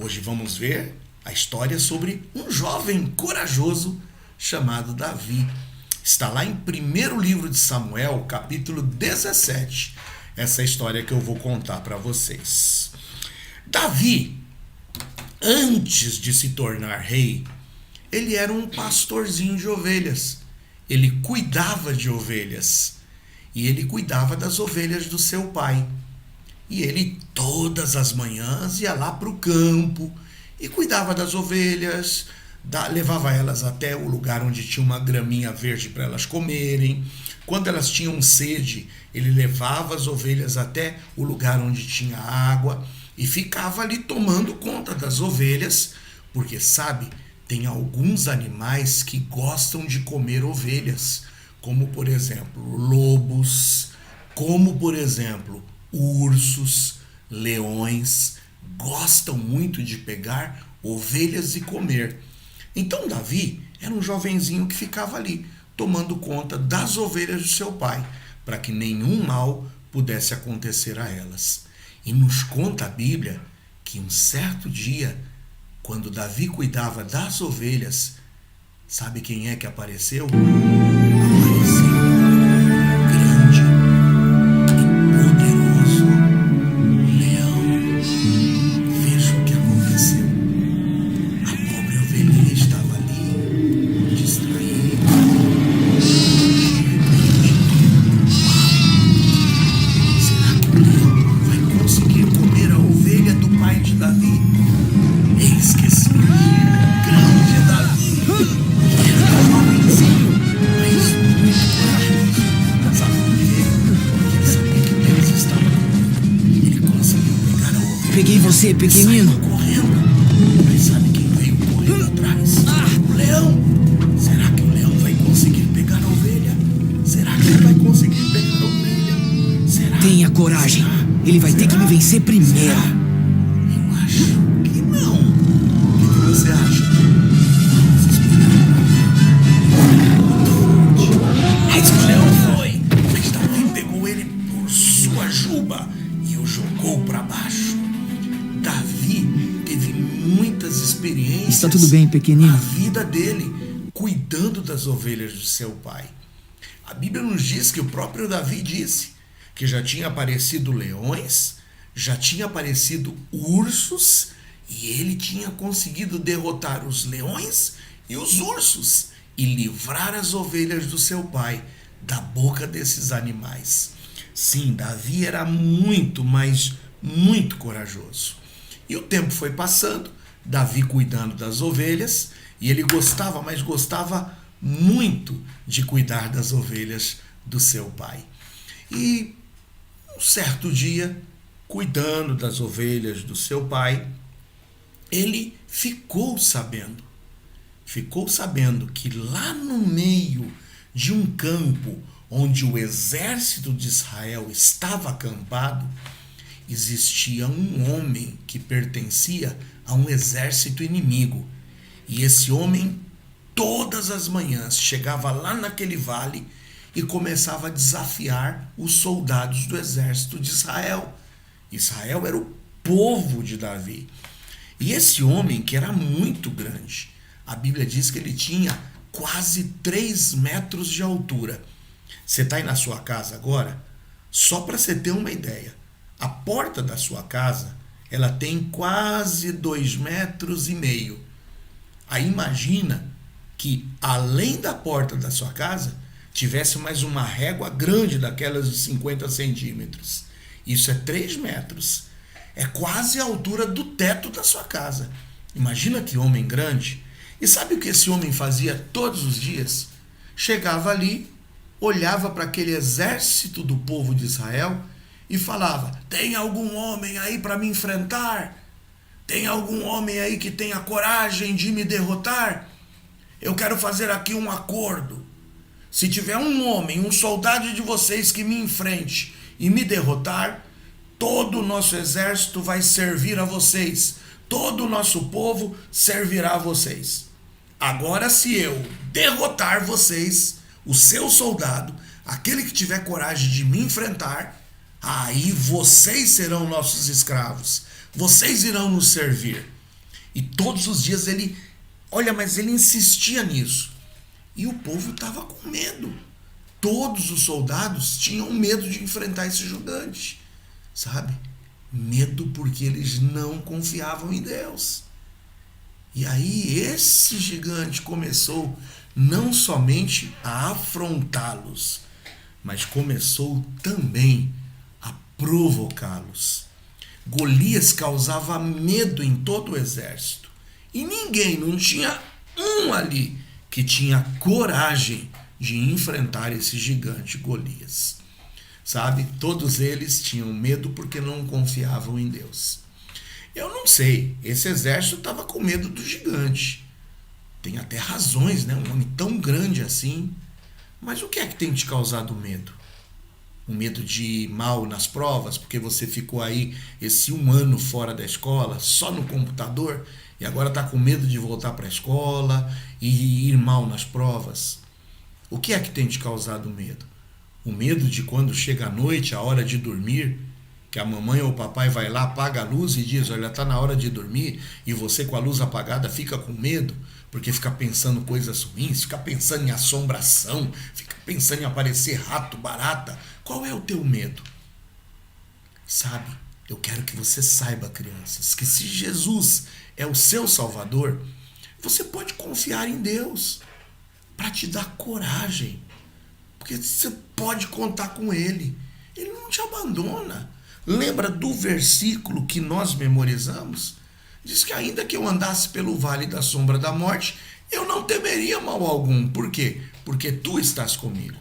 Hoje vamos ver a história sobre um jovem corajoso chamado Davi. Está lá em 1º livro de Samuel, capítulo 17. Essa história que eu vou contar para vocês. Davi, antes de se tornar rei, ele era um pastorzinho de ovelhas. Ele cuidava de ovelhas. E ele cuidava das ovelhas do seu pai. E ele, todas as manhãs, ia lá para o campo e cuidava das ovelhas, levava elas até o lugar onde tinha uma graminha verde para elas comerem. Quando elas tinham sede, ele levava as ovelhas até o lugar onde tinha água e ficava ali tomando conta das ovelhas, porque, sabe, tem alguns animais que gostam de comer ovelhas, como, por exemplo, lobos, como, por exemplo, ursos, leões, gostam muito de pegar ovelhas e comer. Então Davi era um jovenzinho que ficava ali, tomando conta das ovelhas do seu pai, para que nenhum mal pudesse acontecer a elas. E nos conta a Bíblia que um certo dia, quando Davi cuidava das ovelhas, sabe quem é que apareceu? Apareceu um grande e poderoso leão. Veja o que aconteceu. A pobre ovelhinha estava ali, distraída. Será que o leão vai conseguir comer a ovelha do pai de Davi? Eis que esse grande Davi, que era um jovenzinho, mas muito corajoso, sabe por quê? Porque ele sabia que Deus estava com ele. Ele conseguiu pegar a ovelha. Peguei você, pequenino. Saiu correndo. Mas sabe quem veio correndo atrás? O leão. Será que o leão vai conseguir pegar a ovelha? Será que ele vai conseguir pegar a ovelha? Será? Tenha coragem. Ele vai ter que me vencer primeiro. Será? Eu acho que não. O que você acha? Vamos esperar. Mas o leão foi. Mas Davi pegou ele por sua juba e o jogou para baixo. Davi teve muitas experiências. Está tudo bem, pequenino? Na vida dele, cuidando das ovelhas do seu pai. A Bíblia nos diz que o próprio Davi disse que já tinha aparecido leões, já tinha aparecido ursos, e ele tinha conseguido derrotar os leões e os ursos e livrar as ovelhas do seu pai da boca desses animais. Sim, Davi era muito, mas muito corajoso. E o tempo foi passando, Davi cuidando das ovelhas, e ele gostava, mas gostava muito de cuidar das ovelhas do seu pai. E um certo dia, cuidando das ovelhas do seu pai, ele ficou sabendo que lá no meio de um campo onde o exército de Israel estava acampado, existia um homem que pertencia a um exército inimigo. E esse homem, todas as manhãs, chegava lá naquele vale e começava a desafiar os soldados do exército de Israel. Israel era o povo de Davi. E esse homem, que era muito grande, a Bíblia diz que ele tinha quase 3 metros de altura. Você está aí na sua casa agora? Só para você ter uma ideia, a porta da sua casa, ela tem quase 2,5 metros. Aí imagina que, além da porta da sua casa, tivesse mais uma régua grande daquelas de 50 centímetros. Isso é 3 metros. É quase a altura do teto da sua casa. Imagina que homem grande. E sabe o que esse homem fazia todos os dias? Chegava ali, olhava para aquele exército do povo de Israel e falava: tem algum homem aí para me enfrentar? Tem algum homem aí que tenha coragem de me derrotar? Eu quero fazer aqui um acordo. Se tiver um homem, um soldado de vocês que me enfrente e me derrotar, todo o nosso exército vai servir a vocês. Todo o nosso povo servirá a vocês. Agora, se eu derrotar vocês, o seu soldado, aquele que tiver coragem de me enfrentar, aí vocês serão nossos escravos. Vocês irão nos servir. E todos os dias ele, olha, mas ele insistia nisso. E o povo estava com medo. Todos os soldados tinham medo de enfrentar esse gigante, sabe? Medo porque eles não confiavam em Deus. E aí esse gigante começou não somente a afrontá-los, mas começou também a provocá-los. Golias causava medo em todo o exército. E ninguém, não tinha um ali que tinha coragem de enfrentar esse gigante Golias. Sabe? Todos eles tinham medo porque não confiavam em Deus. Eu não sei, esse exército estava com medo do gigante. Tem até razões, né? Um homem tão grande assim. Mas o que é que tem te causado medo? O medo de ir mal nas provas, porque você ficou aí esse 1 ano fora da escola, só no computador, e agora está com medo de voltar para a escola e ir mal nas provas? O que é que tem te causado medo? O medo de quando chega a noite, a hora de dormir, que a mamãe ou o papai vai lá, apaga a luz e diz, olha, está na hora de dormir, e você com a luz apagada fica com medo, porque fica pensando coisas ruins, fica pensando em assombração, fica pensando em aparecer rato, barata. Qual é o teu medo? Sabe, eu quero que você saiba, crianças, que se Jesus é o seu Salvador, você pode confiar em Deus para te dar coragem, porque você pode contar com Ele. Ele não te abandona. Lembra do versículo que nós memorizamos? Diz que ainda que eu andasse pelo vale da sombra da morte, eu não temeria mal algum. Por quê? Porque tu estás comigo.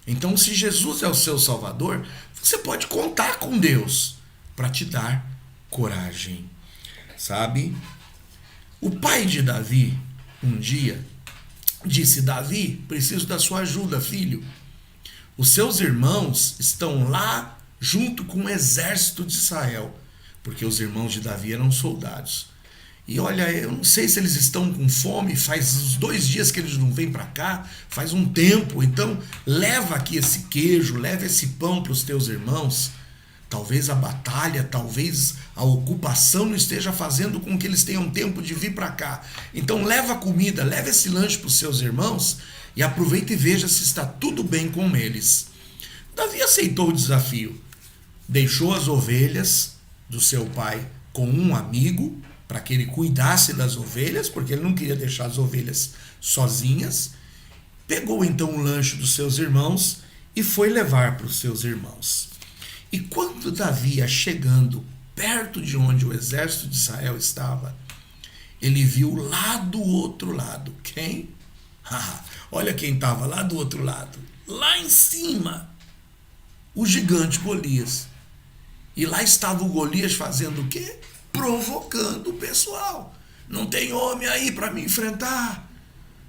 Então, se Jesus é o seu Salvador, você pode contar com Deus para te dar coragem. Sabe? O pai de Davi, um dia, disse, Davi, preciso da sua ajuda, filho. Os seus irmãos estão lá junto com o exército de Israel, porque os irmãos de Davi eram soldados. E olha, eu não sei se eles estão com fome, faz uns 2 dias que eles não vêm para cá, faz um tempo, então leva aqui esse queijo, leva esse pão para os teus irmãos. Talvez a batalha, talvez a ocupação não esteja fazendo com que eles tenham tempo de vir para cá. Então leva a comida, leva esse lanche para os seus irmãos e aproveita e veja se está tudo bem com eles. Davi aceitou o desafio. Deixou as ovelhas do seu pai com um amigo para que ele cuidasse das ovelhas, porque ele não queria deixar as ovelhas sozinhas. Pegou então o lanche dos seus irmãos e foi levar para os seus irmãos. E quando Davi ia chegando perto de onde o exército de Israel estava, ele viu lá do outro lado. Quem? Olha quem estava lá do outro lado. Lá em cima, o gigante Golias. E lá estava o Golias fazendo o quê? Provocando o pessoal. Não tem homem aí para me enfrentar.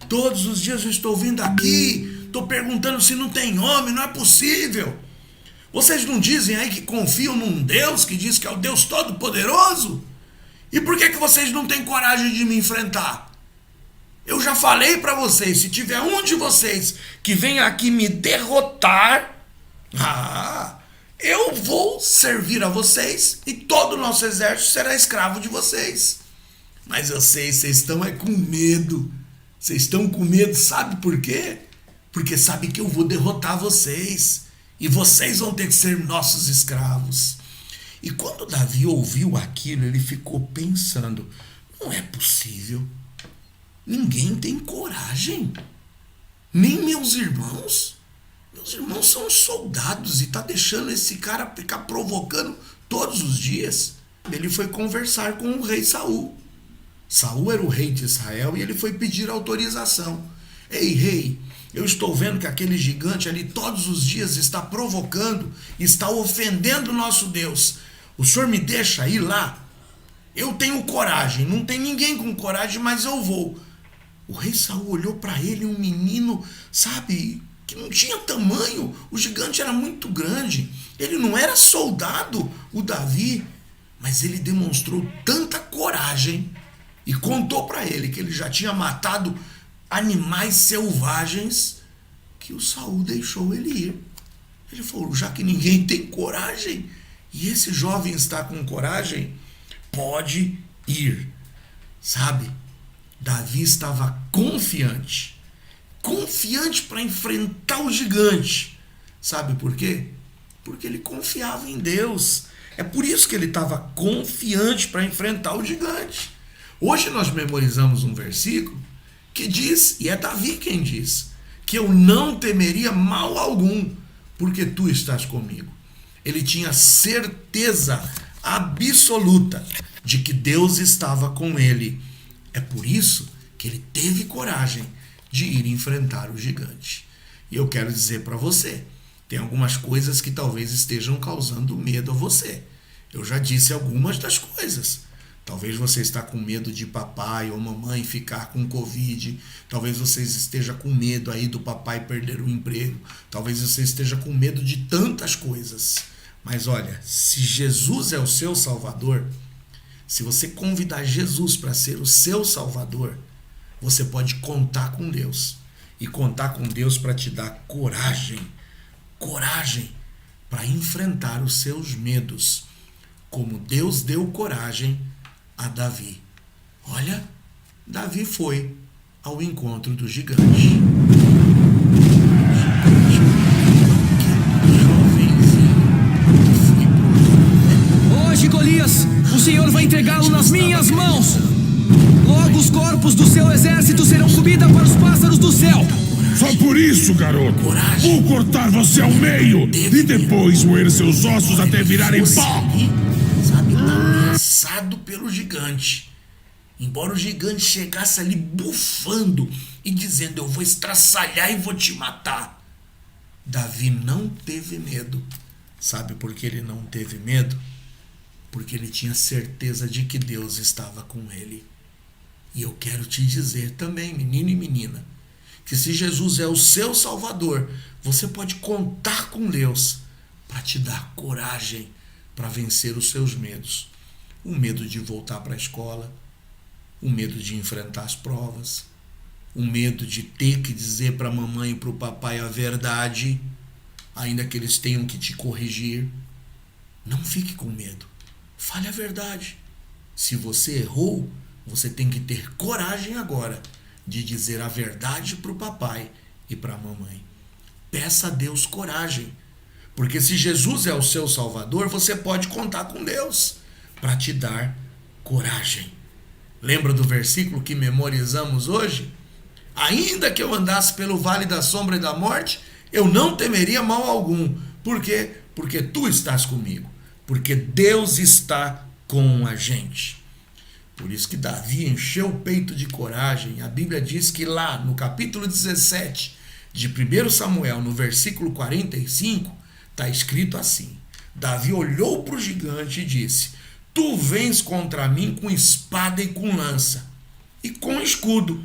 Todos os dias eu estou vindo aqui, estou perguntando se não tem homem, não é possível. Vocês não dizem aí que confiam num Deus que diz que é o Deus Todo-Poderoso? E por que vocês não têm coragem de me enfrentar? Eu já falei para vocês, se tiver um de vocês que venha aqui me derrotar, eu vou servir a vocês e todo o nosso exército será escravo de vocês. Mas eu sei, vocês estão com medo. Vocês estão com medo, sabe por quê? Porque sabe que eu vou derrotar vocês. E vocês vão ter que ser nossos escravos. E quando Davi ouviu aquilo, ele ficou pensando, não é possível. Ninguém tem coragem. Nem meus irmãos. Meus irmãos são soldados e está deixando esse cara ficar provocando todos os dias. Ele foi conversar com o rei Saul. Saul era o rei de Israel e ele foi pedir autorização. Ei, rei, eu estou vendo que aquele gigante ali todos os dias está provocando, está ofendendo o nosso Deus. O senhor me deixa ir lá? Eu tenho coragem, não tem ninguém com coragem, mas eu vou. O rei Saul olhou para ele, um menino, sabe, que não tinha tamanho. O gigante era muito grande. Ele não era soldado, o Davi, mas ele demonstrou tanta coragem e contou para ele que ele já tinha matado animais selvagens, que o Saul deixou ele ir. Ele falou, já que ninguém tem coragem e esse jovem está com coragem, pode ir. Sabe? Davi estava confiante para enfrentar o gigante. Sabe por quê? Porque ele confiava em Deus. É por isso que ele estava confiante para enfrentar o gigante. Hoje nós memorizamos um versículo que diz, e é Davi quem diz, que eu não temeria mal algum, porque tu estás comigo. Ele tinha certeza absoluta de que Deus estava com ele. É por isso que ele teve coragem de ir enfrentar o gigante. E eu quero dizer para você, tem algumas coisas que talvez estejam causando medo a você. Eu já disse algumas das coisas. Talvez você está com medo de papai ou mamãe ficar com Covid. Talvez você esteja com medo aí do papai perder o emprego. Talvez você esteja com medo de tantas coisas. Mas olha, se Jesus é o seu Salvador, se você convidar Jesus para ser o seu Salvador, você pode contar com Deus. E contar com Deus para te dar coragem para enfrentar os seus medos, como Deus deu coragem a Davi. Olha, Davi foi ao encontro do gigante. Hoje, Golias, o Senhor vai entregá-lo nas minhas mãos. Logo os corpos do seu exército serão comida para os pássaros do céu. Só por isso, garoto, vou cortar você ao meio e depois roer seus ossos até virarem pó. Sabe, ameaçado pelo gigante. Embora o gigante chegasse ali bufando e dizendo, eu vou estraçalhar e vou te matar, Davi não teve medo. Sabe por que ele não teve medo? Porque ele tinha certeza de que Deus estava com ele. E eu quero te dizer também, menino e menina, que se Jesus é o seu Salvador, você pode contar com Deus para te dar coragem para vencer os seus medos. O medo de voltar para a escola, o medo de enfrentar as provas, o medo de ter que dizer para a mamãe e para o papai a verdade, ainda que eles tenham que te corrigir. Não fique com medo. Fale a verdade. Se você errou, você tem que ter coragem agora de dizer a verdade para o papai e para a mamãe. Peça a Deus coragem, porque se Jesus é o seu Salvador, você pode contar com Deus para te dar coragem. Lembra do versículo que memorizamos hoje? Ainda que eu andasse pelo vale da sombra e da morte, eu não temeria mal algum. Por quê? Porque tu estás comigo. Porque Deus está com a gente. Por isso que Davi encheu o peito de coragem. A Bíblia diz que lá no capítulo 17 de 1 Samuel, no versículo 45, está escrito assim: Davi olhou para o gigante e disse, tu vens contra mim com espada e com lança e com escudo.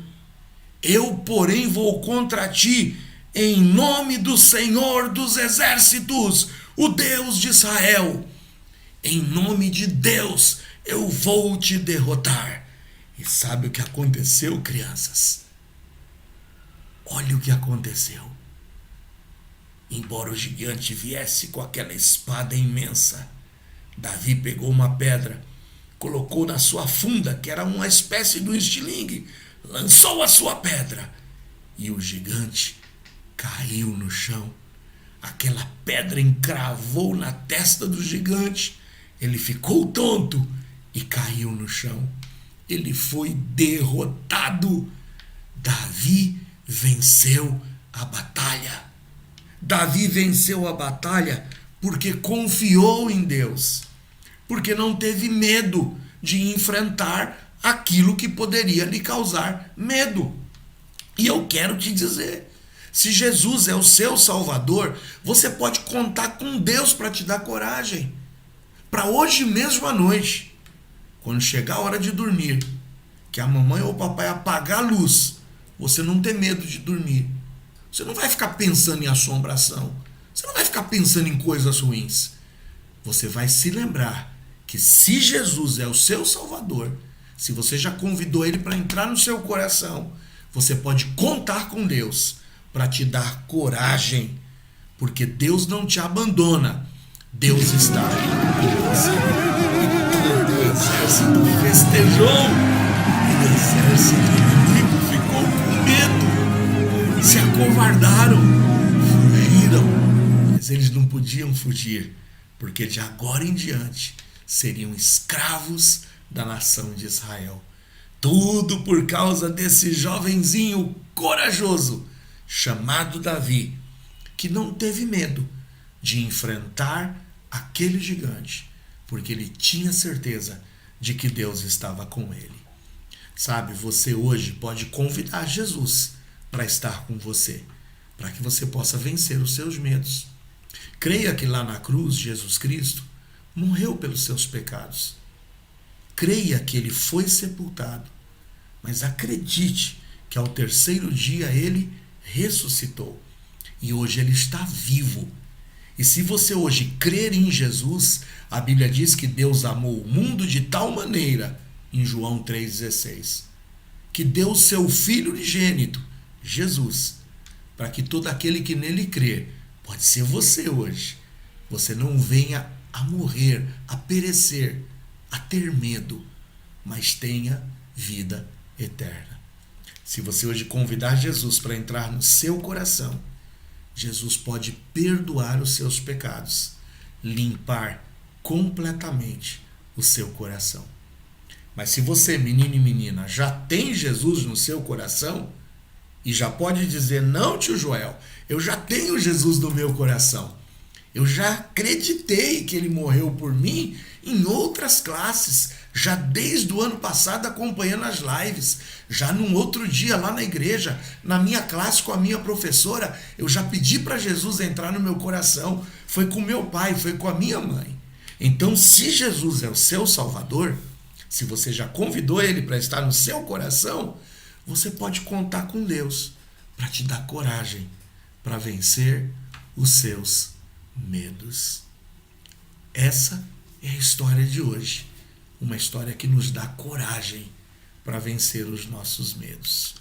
Eu, porém, vou contra ti em nome do Senhor dos Exércitos, o Deus de Israel. Em nome de Deus, eu vou te derrotar. E sabe o que aconteceu, crianças? Olha o que aconteceu. Embora o gigante viesse com aquela espada imensa, Davi pegou uma pedra, colocou na sua funda, que era uma espécie de um estilingue, lançou a sua pedra e o gigante caiu no chão. Aquela pedra encravou na testa do gigante. Ele ficou tonto e caiu no chão. Ele foi derrotado. Davi venceu a batalha. Davi venceu a batalha porque confiou em Deus, porque não teve medo de enfrentar aquilo que poderia lhe causar medo. E eu quero te dizer, se Jesus é o seu Salvador, você pode contar com Deus para te dar coragem. Para hoje mesmo à noite, quando chegar a hora de dormir, que a mamãe ou o papai apagar a luz, você não ter medo de dormir. Você não vai ficar pensando em assombração. Você não vai ficar pensando em coisas ruins. Você vai se lembrar que se Jesus é o seu Salvador, se você já convidou ele para entrar no seu coração, você pode contar com Deus para te dar coragem, porque Deus não te abandona. Deus está com você. E todo o exército festejou. exército inimigo ficou com medo, se acovardaram, fugiram. Mas eles não podiam fugir, porque de agora em diante seriam escravos da nação de Israel. Tudo por causa desse jovenzinho corajoso chamado Davi, que não teve medo de enfrentar aquele gigante, porque ele tinha certeza de que Deus estava com ele. Sabe, você hoje pode convidar Jesus para estar com você, para que você possa vencer os seus medos. Creia que lá na cruz, Jesus Cristo morreu pelos seus pecados. Creia que ele foi sepultado, mas acredite que ao terceiro dia ele ressuscitou e hoje ele está vivo. E se você hoje crer em Jesus, a Bíblia diz que Deus amou o mundo de tal maneira, em João 3,16, que deu seu Filho unigênito, Jesus, para que todo aquele que nele crer, pode ser você hoje, você não venha a morrer, a perecer, a ter medo, mas tenha vida eterna. Se você hoje convidar Jesus para entrar no seu coração, Jesus pode perdoar os seus pecados, limpar completamente o seu coração. Mas se você, menino e menina, já tem Jesus no seu coração e já pode dizer: não, tio Joel, eu já tenho Jesus no meu coração. Eu já acreditei que ele morreu por mim em outras classes, já desde o ano passado acompanhando as lives, já num outro dia lá na igreja, na minha classe com a minha professora, eu já pedi para Jesus entrar no meu coração, foi com meu pai, foi com a minha mãe. Então, se Jesus é o seu Salvador, se você já convidou ele para estar no seu coração, você pode contar com Deus para te dar coragem para vencer os seus medos. Essa é a história de hoje, uma história que nos dá coragem para vencer os nossos medos.